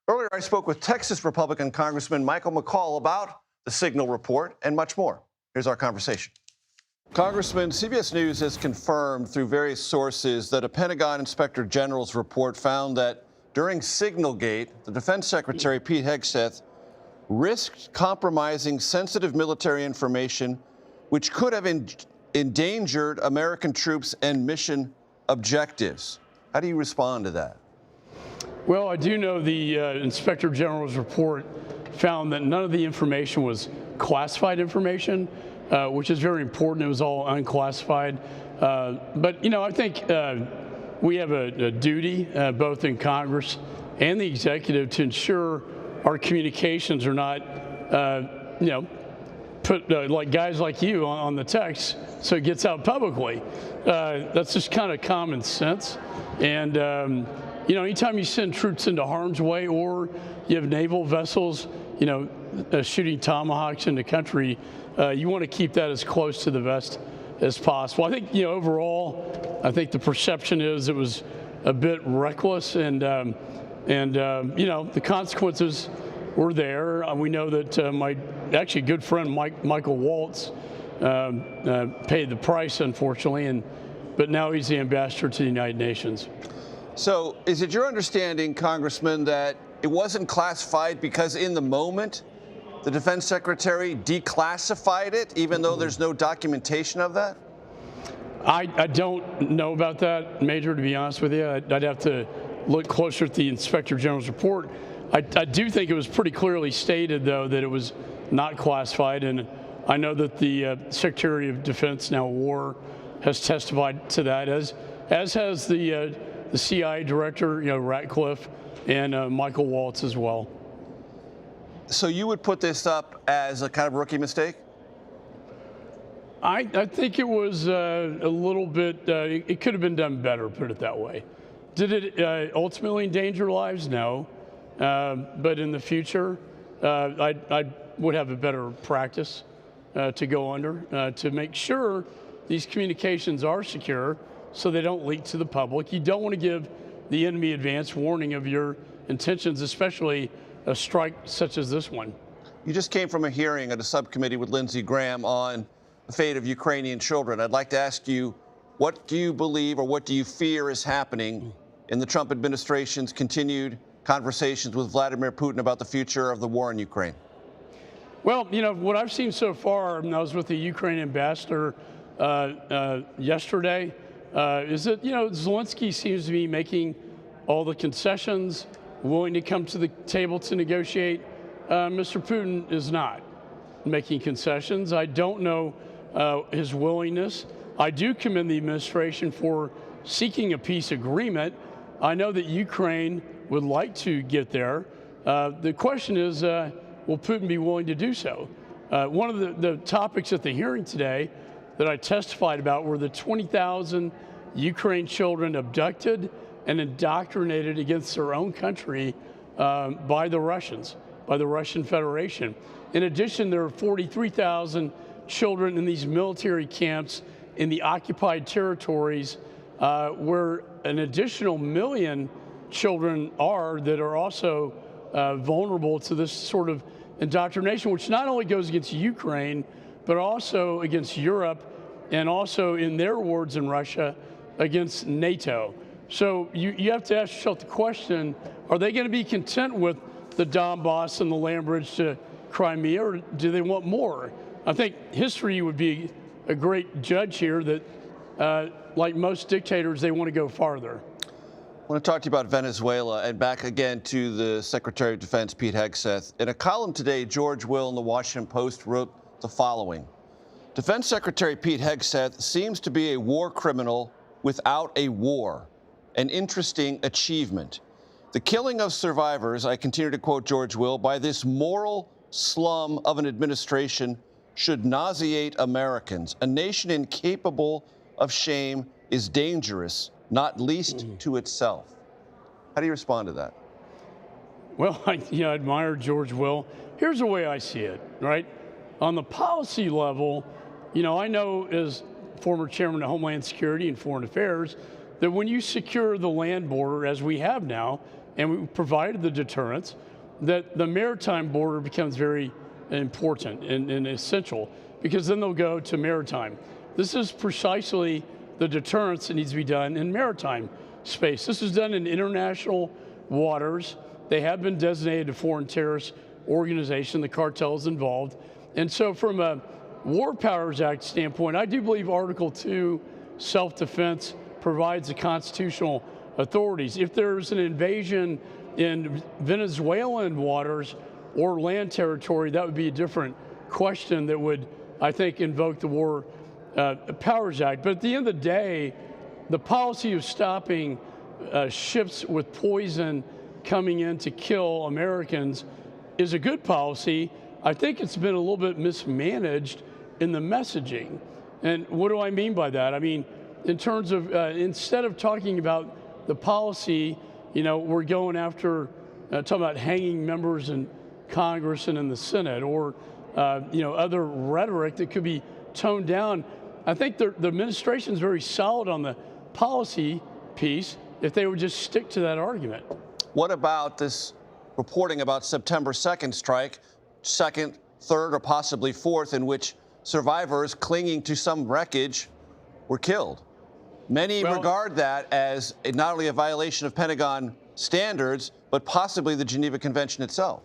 Earlier, I spoke with Texas Republican Congressman Michael McCaul about the Signal report and much more. Here's our conversation. Congressman, CBS News has confirmed through various sources that a Pentagon Inspector General's report found that during Signalgate, the Defense Secretary Pete Hegseth risked compromising sensitive military information, which could have endangered American troops and mission objectives. How do you respond to that? Well, I do know the Inspector General's report found that none of the information was classified information, which is very important. It was all unclassified. But, you know, I think we have a duty, both in Congress and the executive, to ensure our communications are not, put like guys like you on the text so it gets out publicly. That's just kind of common sense. And, anytime you send troops into harm's way or you have naval vessels, shooting tomahawks in the country, you want to keep that as close to the vest as possible. I think, overall, I think the perception is it was a bit reckless, and the consequences were there. We know that my actually good friend Michael Waltz paid the price, unfortunately, but now he's the ambassador to the United Nations. So is it your understanding, Congressman, that it wasn't classified because in the moment the Defense Secretary declassified it, even though there's no documentation of that? I don't know about that, Major, to be honest with you. I'd have to look closer at the Inspector General's report. I do think it was pretty clearly stated, though, that it was not classified, and I know that the Secretary of Defense, now War, has testified to that, as has the CIA Director, Ratcliffe, and Michael Waltz as well. So you would put this up as a kind of rookie mistake? I think it was a little bit, it could have been done better, put it that way. Did it ultimately endanger lives? No. But in the future, I would have a better practice to go under to make sure these communications are secure so they don't leak to the public. You don't want to give the enemy advance warning of your intentions, especially a strike such as this one. You just came from a hearing at a subcommittee with Lindsey Graham on the fate of Ukrainian children. I'd like to ask you, what do you believe or what do you fear is happening in the Trump administration's continued conversations with Vladimir Putin about the future of the war in Ukraine? Well, what I've seen so far, and I was with the Ukraine ambassador yesterday, is that, Zelensky seems to be making all the concessions, willing to come to the table to negotiate. Mr. Putin is not making concessions. I don't know his willingness. I do commend the administration for seeking a peace agreement. I know that Ukraine would like to get there. The question is, will Putin be willing to do so? One of the topics at the hearing today that I testified about were the 20,000 Ukraine children abducted and indoctrinated against their own country by the Russians, by the Russian Federation. In addition, there are 43,000 children in these military camps in the occupied territories where an additional 1 million children are that are also vulnerable to this sort of indoctrination, which not only goes against Ukraine, but also against Europe, and also, in their words in Russia, against NATO. So you have to ask yourself the question, are they going to be content with the Donbass and the land bridge to Crimea, or do they want more? I think history would be a great judge here that, like most dictators, they want to go farther. I want to talk to you about Venezuela and back again to the Secretary of Defense, Pete Hegseth. In a column today, George Will in the Washington Post wrote the following: Defense Secretary Pete Hegseth seems to be a war criminal without a war, an interesting achievement. The killing of survivors, I continue to quote George Will, by this moral slum of an administration should nauseate Americans. A nation incapable of shame is dangerous, not least to itself. How do you respond to that? Well, I admire George Will. Here's the way I see it, right? On the policy level, I know as former chairman of Homeland Security and Foreign Affairs that when you secure the land border, as we have now, and we provided the deterrence, that the maritime border becomes very important and essential, because then they'll go to maritime. This is precisely the deterrence that needs to be done in maritime space. This is done in international waters. They have been designated a foreign terrorist organization. The cartels involved. And so from a War Powers Act standpoint, I do believe Article 2 self-defense provides the constitutional authorities. If there's an invasion in Venezuelan waters or land territory, that would be a different question that would, I think, invoke the War Powers Act. But at the end of the day, the policy of stopping ships with poison coming in to kill Americans is a good policy. I think it's been a little bit mismanaged in the messaging. And what do I mean by that? I mean, in terms of, instead of talking about the policy, you know, we're going after, talking about hanging members in Congress and in the Senate, or, you know, other rhetoric that could be toned down. I think the administration is very solid on the policy piece if they would just stick to that argument. What about this reporting about September 2nd strike, 2nd, 3rd, or possibly 4th, in which survivors clinging to some wreckage were killed? Many regard that as not only a violation of Pentagon standards, but possibly the Geneva Convention itself.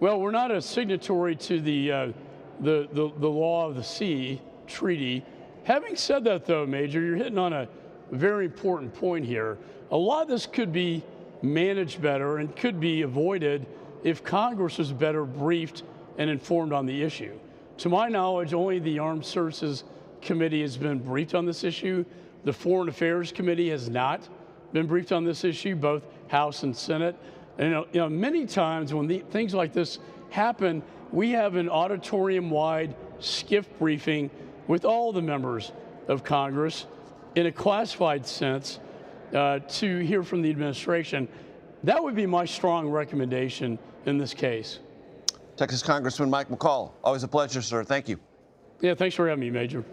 Well, we're not a signatory to the law of the sea treaty. Having said that, though, Major, you're hitting on a very important point here. A lot of this could be managed better and could be avoided if Congress was better briefed and informed on the issue. To my knowledge, only the Armed Services Committee has been briefed on this issue. The Foreign Affairs Committee has not been briefed on this issue, both House and Senate. And you know, many times when things like this happen, we have an auditorium-wide SCIF briefing with all the members of Congress in a classified sense to hear from the administration. That would be my strong recommendation in this case. Texas Congressman Mike McCaul, always a pleasure, sir. Thank you. Yeah, thanks for having me, Major.